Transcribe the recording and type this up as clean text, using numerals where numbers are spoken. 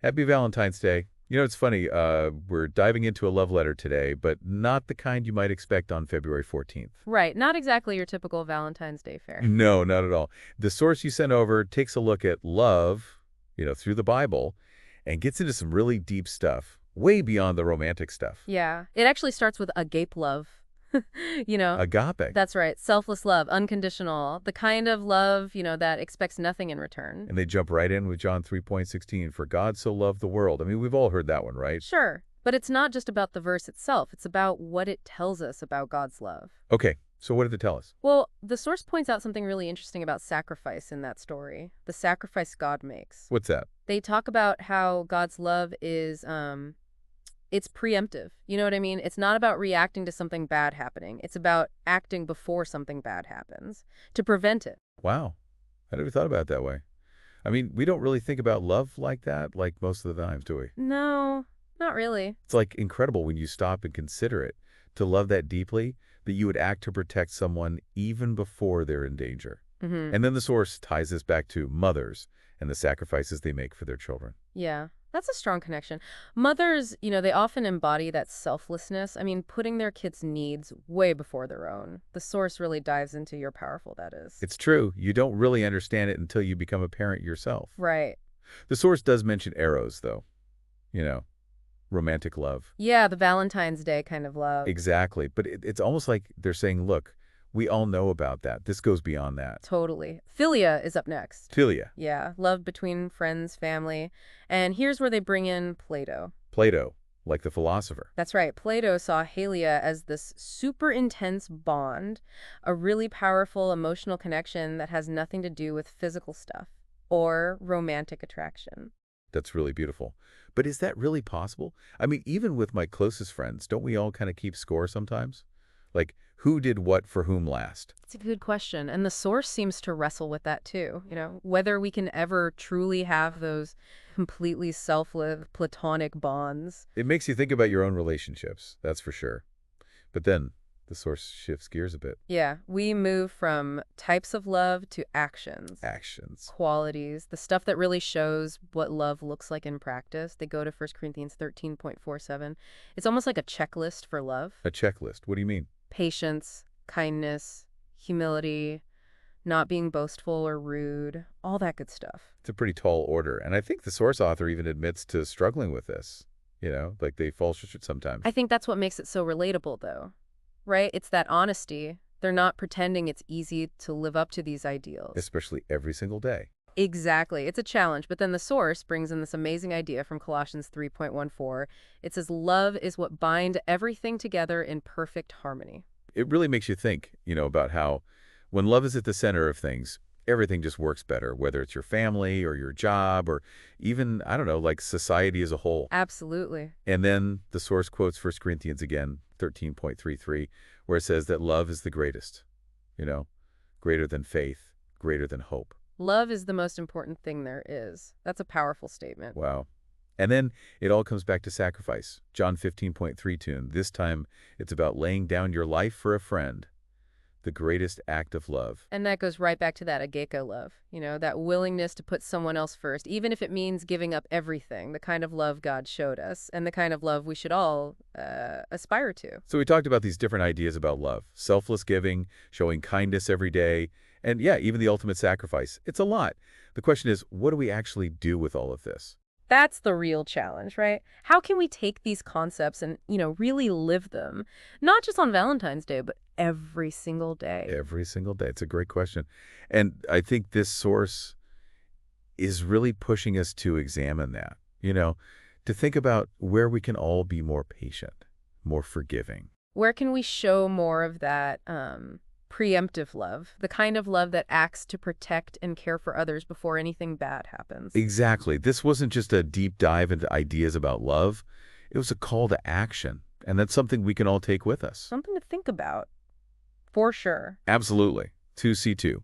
Happy Valentine's Day. You know, it's funny, we're diving into a love letter today, but not the kind you might expect on February 14th. Right, not exactly your typical Valentine's Day fare. No, not at all. The source you sent over takes a look at love, through the Bible, and gets into some really deep stuff, way beyond the romantic stuff. Yeah, it actually starts with agape love. You know, Agape. that's right, selfless love, unconditional, the kind of love, that expects nothing in return. And they jump right in with John 3:16, for God so loved the world. I mean, we've all heard that one, right? Sure, but it's not just about the verse itself, it's about what it tells us about God's love. Okay, so what did it tell us? Well, the source points out something really interesting about sacrifice in that story, the sacrifice God makes. What's that? They talk about how God's love is it's preemptive. You know what I mean? It's not about reacting to something bad happening. It's about acting before something bad happens to prevent it. Wow, I never thought about it that way. I mean, we don't really think about love like that, like most of the times, do we? No, not really. It's like incredible when you stop and consider it. To love that deeply, that you would act to protect someone even before they're in danger. Mhm. And then the source ties this back to mothers and the sacrifices they make for their children. Yeah. That's a strong connection. Mothers, they often embody that selflessness. I mean, putting their kids' needs way before their own. The source really dives into how powerful that is. It's true, you don't really understand it until you become a parent yourself. Right. The source does mention eros, though. You know, romantic love. Yeah, the Valentine's Day kind of love. Exactly. But it's almost like they're saying, look, we all know about that. This goes beyond that. Totally. Philia is up next. Philia. Yeah, love between friends, family. And here's where they bring in Plato. Plato, like the philosopher. That's right. Plato saw Halia as this super intense bond, a really powerful emotional connection that has nothing to do with physical stuff or romantic attraction. That's really beautiful. But is that really possible? I mean, even with my closest friends, don't we all kind of keep score sometimes? Like, who did what for whom last? It's a good question. And the source seems to wrestle with that too. Whether we can ever truly have those completely selfless platonic bonds. It makes you think about your own relationships, that's for sure. But then the source shifts gears a bit. Yeah, we move from types of love to actions. Actions. Qualities, the stuff that really shows what love looks like in practice. They go to 1 Corinthians 13.47. It's almost like a checklist for love. A checklist. What do you mean? Patience, kindness, humility, not being boastful or rude, all that good stuff. It's a pretty tall order. And I think the source author even admits to struggling with this. Like they fall short sometimes. I think that's what makes it so relatable, though, right? It's that honesty. They're not pretending it's easy to live up to these ideals. Especially every single day. Exactly. It's a challenge, but then the source brings in this amazing idea from Colossians 3.14. It says, love is what binds everything together in perfect harmony. It really makes you think, about how when love is at the center of things, everything just works better, whether it's your family or your job or even, I don't know, like society as a whole. Absolutely. And then the source quotes 1 Corinthians again, 13.33, where it says that love is the greatest, greater than faith, greater than hope. Love is the most important thing there is. That's a powerful statement. Wow. And then it all comes back to sacrifice. John 15.32. This time it's about laying down your life for a friend, the greatest act of love. And that goes right back to that agape love, that willingness to put someone else first, even if it means giving up everything, the kind of love God showed us, and the kind of love we should all aspire to. So we talked about these different ideas about love, selfless giving, showing kindness every day, and yeah, even the ultimate sacrifice. It's a lot. The question is, what do we actually do with all of this? That's the real challenge, right? How can we take these concepts and, really live them? Not just on Valentine's Day, but every single day. Every single day. It's a great question. And I think this source is really pushing us to examine that, to think about where we can all be more patient, more forgiving. Where can we show more of that preemptive love, the kind of love that acts to protect and care for others before anything bad happens? Exactly. This wasn't just a deep dive into ideas about love. It was a call to action. And that's something we can all take with us. Something to think about, for sure. Absolutely. 2C2.